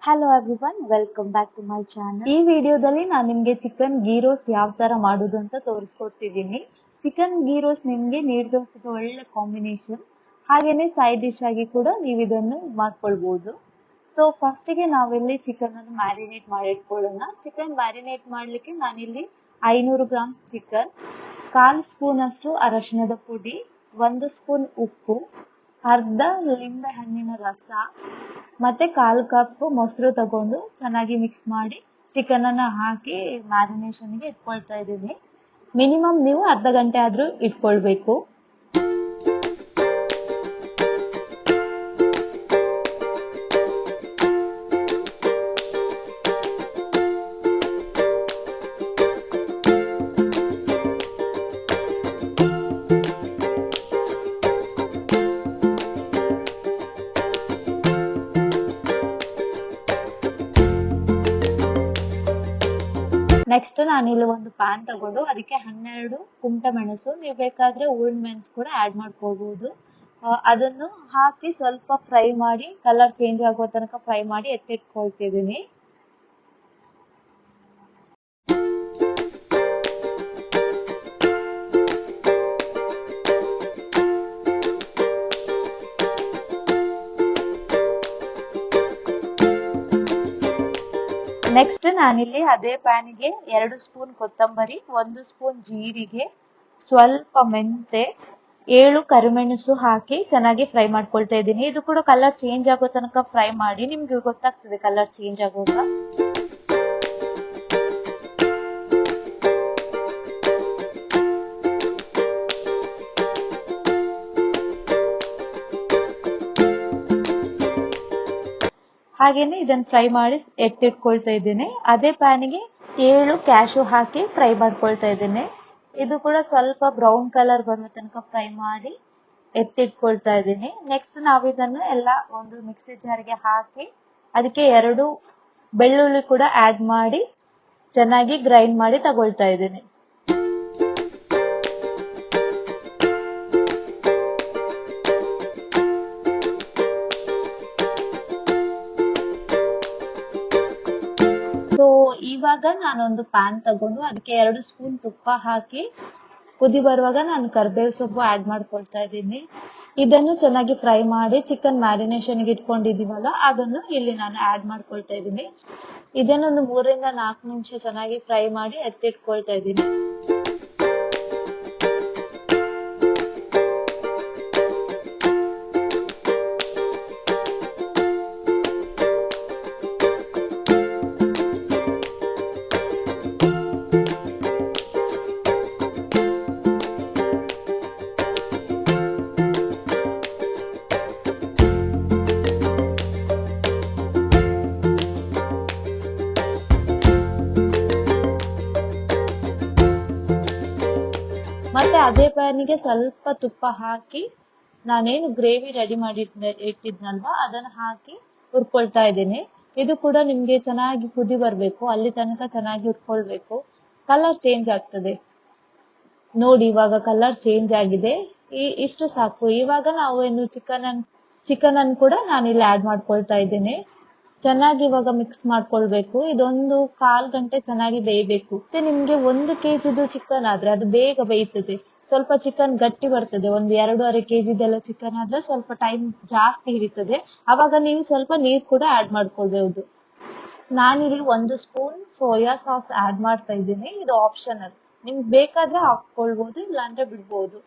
Hello everyone, welcome back to my channel. ಈ ವಿಡಿಯೋದಲ್ಲಿ ನಾನು ನಿಮಗೆ ಚಿಕನ್ ಗೀ ರೋಸ್ಟ್ ಯಾವ ತರ ಮಾಡೋದು ಅಂತ ತೋರಿಸ್ಕೊಡ್ತಿದ್ದೀನಿ. ಚಿಕನ್ ಗೀ ರೋಸ್ಟ್ ನಿಮಗೆ ನೀರು ದೋಸೆಗೆ ಒಳ್ಳೆ ಕಾಂಬಿನೇಷನ್. ಹಾಗೇನೆ ಸೈಡ್ ಡಿಶ್ ಆಗಿ ಕೂಡ ನೀವು ಇದನ್ನು ಮಾಡ್ಕೊಳ್ಬಹುದು. ಸೊ ಫಸ್ಟಿಗೆ ನಾವಿಲ್ಲಿ ಚಿಕನ್ ಅನ್ನು ಮ್ಯಾರಿನೇಟ್ ಮಾಡಿ ಇಟ್ಕೊಳ್ಳೋಣ. ಚಿಕನ್ ಮ್ಯಾರಿನೇಟ್ ಮಾಡ್ಲಿಕ್ಕೆ ನಾನಿಲ್ಲಿ 500 ಗ್ರಾಮ್ಸ್ ಚಿಕನ್, 1/4 ಸ್ಪೂನ್ ಅಷ್ಟು ಅರಶಿನದ ಪುಡಿ, 1 ಸ್ಪೂನ್ ಉಪ್ಪು, ಅರ್ಧ ಲಿಂಬೆ ಹಣ್ಣಿನ ರಸ ಮತ್ತೆ 1/4 ಕಪ್ ಮೊಸರು ತಗೊಂಡು ಚೆನ್ನಾಗಿ ಮಿಕ್ಸ್ ಮಾಡಿ ಚಿಕನ್ ಅನ್ನ ಹಾಕಿ ಮ್ಯಾರಿನೇಷನ್ಗೆ ಇಟ್ಕೊಳ್ತಾ ಇದ್ದೀನಿ. ಮಿನಿಮಮ್ ನೀವು ಅರ್ಧ ಗಂಟೆ ಆದ್ರೂ ಇಟ್ಕೊಳ್ಬೇಕು. ನೆಕ್ಸ್ಟ್ ನಾನಿಲ್ಲಿ ಒಂದು ಪ್ಯಾನ್ ತಗೊಂಡು ಅದಕ್ಕೆ 12 ಕುಂಟ ಮೆಣಸು, ನೀವು ಬೇಕಾದ್ರೆ ಉಳ್ಳ ಮೆಣಸು ಕೂಡ ಆಡ್ ಮಾಡ್ಕೋಬಹುದು. ಅದನ್ನು ಹಾಕಿ ಸ್ವಲ್ಪ ಫ್ರೈ ಮಾಡಿ ಕಲರ್ ಚೇಂಜ್ ಆಗೋ ತನಕ ಫ್ರೈ ಮಾಡಿ ಎತ್ತಿಟ್ಕೊಳ್ತಿದ್ದೀನಿ. ನೆಕ್ಸ್ಟ್ ನಾನಿಲ್ಲಿ ಅದೇ ಪ್ಯಾನಿಗೆ 2 ಸ್ಪೂನ್ ಕೊತ್ತಂಬರಿ, 1 ಸ್ಪೂನ್ ಜೀರಿಗೆ, ಸ್ವಲ್ಪ ಮೆಂತೆ, 7 ಕರಿಮೆಣಸು ಹಾಕಿ ಚೆನ್ನಾಗಿ ಫ್ರೈ ಮಾಡ್ಕೊಳ್ತಾ ಇದ್ದೀನಿ. ಇದು ಕೂಡ ಕಲರ್ ಚೇಂಜ್ ಆಗೋ ತನಕ ಫ್ರೈ ಮಾಡಿ, ನಿಮ್ಗೆ ಗೊತ್ತಾಗ್ತದೆ ಕಲರ್ ಚೇಂಜ್ ಆಗುವಾಗ. ಹಾಗೇನೆ ಇದನ್ನ ಫ್ರೈ ಮಾಡಿ ಎತ್ತಿಟ್ಕೊಳ್ತಾ ಇದ್ದೀನಿ. ಅದೇ ಪ್ಯಾನಿಗೆ 7 ಕ್ಯಾಶು ಹಾಕಿ ಫ್ರೈ ಮಾಡ್ಕೊಳ್ತಾ ಇದ್ದೀನಿ. ಇದು ಕೂಡ ಸ್ವಲ್ಪ ಬ್ರೌನ್ ಕಲರ್ ಬರೋ ತನಕ ಫ್ರೈ ಮಾಡಿ ಎತ್ತಿಟ್ಕೊಳ್ತಾ ಇದ್ದೀನಿ. ನೆಕ್ಸ್ಟ್ ನಾವು ಇದನ್ನು ಎಲ್ಲ ಒಂದು ಮಿಕ್ಸಿ ಜಾರ್ಗೆ ಹಾಕಿ ಅದಕ್ಕೆ 2 ಬೆಳ್ಳುಳ್ಳಿ ಕೂಡ ಆಡ್ ಮಾಡಿ ಚೆನ್ನಾಗಿ ಗ್ರೈಂಡ್ ಮಾಡಿ ತಗೊಳ್ತಾ ಇದ್ದೀನಿ. ಸೊ ಇವಾಗ ನಾನೊಂದು ಪ್ಯಾನ್ ತಗೊಂಡು ಅದಕ್ಕೆ 2 ಸ್ಪೂನ್ ತುಪ್ಪ ಹಾಕಿ ಕುದಿ ಬರುವಾಗ ನಾನು ಕರಿಬೇವು ಸೊಪ್ಪು ಆಡ್ ಮಾಡ್ಕೊಳ್ತಾ ಇದ್ದೀನಿ. ಇದನ್ನು ಚೆನ್ನಾಗಿ ಫ್ರೈ ಮಾಡಿ ಚಿಕನ್ ಮ್ಯಾರಿನೇಷನ್ಗೆ ಇಟ್ಕೊಂಡಿದೀವಲ್ಲ ಅದನ್ನು ಇಲ್ಲಿ ನಾನು ಆಡ್ ಮಾಡ್ಕೊಳ್ತಾ ಇದ್ದೀನಿ. ಇದನ್ನೊಂದು 3 ರಿಂದ 4 ನಿಮಿಷ ಚೆನ್ನಾಗಿ ಫ್ರೈ ಮಾಡಿ ಎತ್ತಿಟ್ಕೊಳ್ತಾ ಇದ್ದೀನಿ. ಮತ್ತೆ ಅದೇ ಪ್ಯಾನಿಗೆ ಸ್ವಲ್ಪ ತುಪ್ಪ ಹಾಕಿ ನಾನೇನು ಗ್ರೇವಿ ರೆಡಿ ಮಾಡಿ ಇಟ್ಟಿದ್ನಲ್ವಾ ಅದನ್ನ ಹಾಕಿ ಹುರ್ಕೊಳ್ತಾ ಇದ್ದೀನಿ. ಇದು ಕೂಡ ನಿಮ್ಗೆ ಚೆನ್ನಾಗಿ ಕುದಿ ಬರ್ಬೇಕು, ಅಲ್ಲಿ ತನಕ ಚೆನ್ನಾಗಿ ಹುರ್ಕೊಳ್ಬೇಕು. ಕಲರ್ ಚೇಂಜ್ ಆಗ್ತದೆ ನೋಡಿ, ಇವಾಗ ಕಲರ್ ಚೇಂಜ್ ಆಗಿದೆ. ಇಷ್ಟು ಸಾಕು. ಇವಾಗ ನಾವು ಏನು ಚಿಕನ್ ಅನ್ನು ಕೂಡ ನಾನಿಲ್ಲಿ ಆಡ್ ಮಾಡ್ಕೊಳ್ತಾ ಇದ್ದೀನಿ. ಚೆನ್ನಾಗಿ ಇವಾಗ ಮಿಕ್ಸ್ ಮಾಡ್ಕೊಳ್ಬೇಕು. ಇದೊಂದು 1/4 ಗಂಟೆ ಚೆನ್ನಾಗಿ ಬೇಯಬೇಕು. ಮತ್ತೆ ನಿಮ್ಗೆ 1 ಕೆಜಿದು ಚಿಕನ್ ಆದ್ರೆ ಅದು ಬೇಗ ಬೇಯ್ತದೆ. ಸ್ವಲ್ಪ ಚಿಕನ್ ಗಟ್ಟಿ ಬರ್ತದೆ. ಒಂದು 2.5 ಕೆಜಿದೆಲ್ಲ ಚಿಕನ್ ಆದ್ರೆ ಸ್ವಲ್ಪ ಟೈಮ್ ಜಾಸ್ತಿ ಹಿಡಿತದೆ. ಅವಾಗ ನೀವು ಸ್ವಲ್ಪ ನೀರ್ ಕೂಡ ಆಡ್ ಮಾಡ್ಕೊಳ್ಬಹುದು. ನಾನಿಲ್ಲಿ 1 ಸ್ಪೂನ್ ಸೋಯಾ ಸಾಸ್ ಆಡ್ ಮಾಡ್ತಾ ಇದ್ದೀನಿ. ಇದು ಆಪ್ಷನಲ್, ನಿಮ್ಗೆ ಬೇಕಾದ್ರೆ ಹಾಕೊಳ್ಬಹುದು, ಇಲ್ಲಾಂದ್ರೆ ಬಿಡ್ಬೋದು.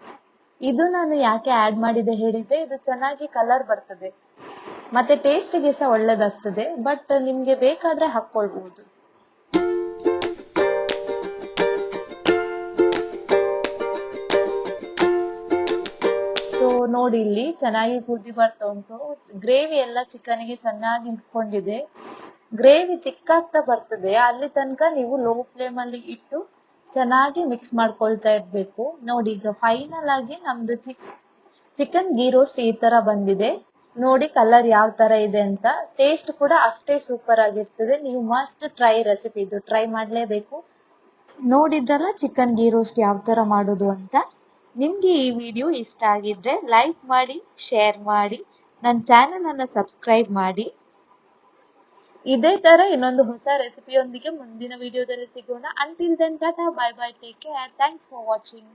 ಇದು ನಾನು ಯಾಕೆ ಆಡ್ ಮಾಡಿದೆ ಹೇಳಿದ್ರೆ, ಇದು ಚೆನ್ನಾಗಿ ಕಲರ್ ಬರ್ತದೆ ಮತ್ತೆ ಟೇಸ್ಟ್ಗೆ ಸಹ ಒಳ್ಳೇದಾಗ್ತದೆ. ಬಟ್ ನಿಮ್ಗೆ ಬೇಕಾದ್ರೆ ಹಾಕೊಳ್ಬಹುದು. ಸೊ ನೋಡಿ, ಇಲ್ಲಿ ಚೆನ್ನಾಗಿ ಕುದಿ ಬರ್ತಾ ಉಂಟು. ಗ್ರೇವಿ ಎಲ್ಲ ಚಿಕನ್ಗೆ ಚೆನ್ನಾಗಿ ಇಟ್ಕೊಂಡಿದೆ. ಗ್ರೇವಿ ತಿಕ್ಕಾಗ್ತಾ ಬರ್ತದೆ. ಅಲ್ಲಿ ತನಕ ನೀವು ಲೋ ಫ್ಲೇಮ್ ಅಲ್ಲಿ ಇಟ್ಟು ಚೆನ್ನಾಗಿ ಮಿಕ್ಸ್ ಮಾಡ್ಕೊಳ್ತಾ ಇರ್ಬೇಕು. ನೋಡಿ, ಈಗ ಫೈನಲ್ ಆಗಿ ನಮ್ದು ಚಿಕನ್ ಗೀ ರೋಸ್ಟ್ ಈ ತರ ಬಂದಿದೆ. ನೋಡಿ ಕಲರ್ ಯಾವ ತರ ಇದೆ ಅಂತ. ಟೇಸ್ಟ್ ಕೂಡ ಅಷ್ಟೇ ಸೂಪರ್ ಆಗಿರ್ತದೆ. ನೀವು ಮಸ್ಟ್ ಟ್ರೈ ರೆಸಿಪಿ, ಇದು ಟ್ರೈ ಮಾಡ್ಲೇಬೇಕು. ನೋಡಿದ್ರಲ್ಲ ಚಿಕನ್ ಗೀ ರೋಸ್ಟ್ ಯಾವ ತರ ಮಾಡೋದು ಅಂತ. ನಿಮ್ಗೆ ಈ ವಿಡಿಯೋ ಇಷ್ಟ ಆಗಿದ್ರೆ ಲೈಕ್ ಮಾಡಿ, ಶೇರ್ ಮಾಡಿ, ನನ್ನ ಚಾನೆಲ್ ಅನ್ನು ಸಬ್ಸ್ಕ್ರೈಬ್ ಮಾಡಿ. ಇದೇ ತರ ಇನ್ನೊಂದು ಹೊಸ ರೆಸಿಪಿಯೊಂದಿಗೆ ಮುಂದಿನ ವಿಡಿಯೋದಲ್ಲಿ ಸಿಗೋಣ. Until then tata, bye bye, take care, thanks for watching.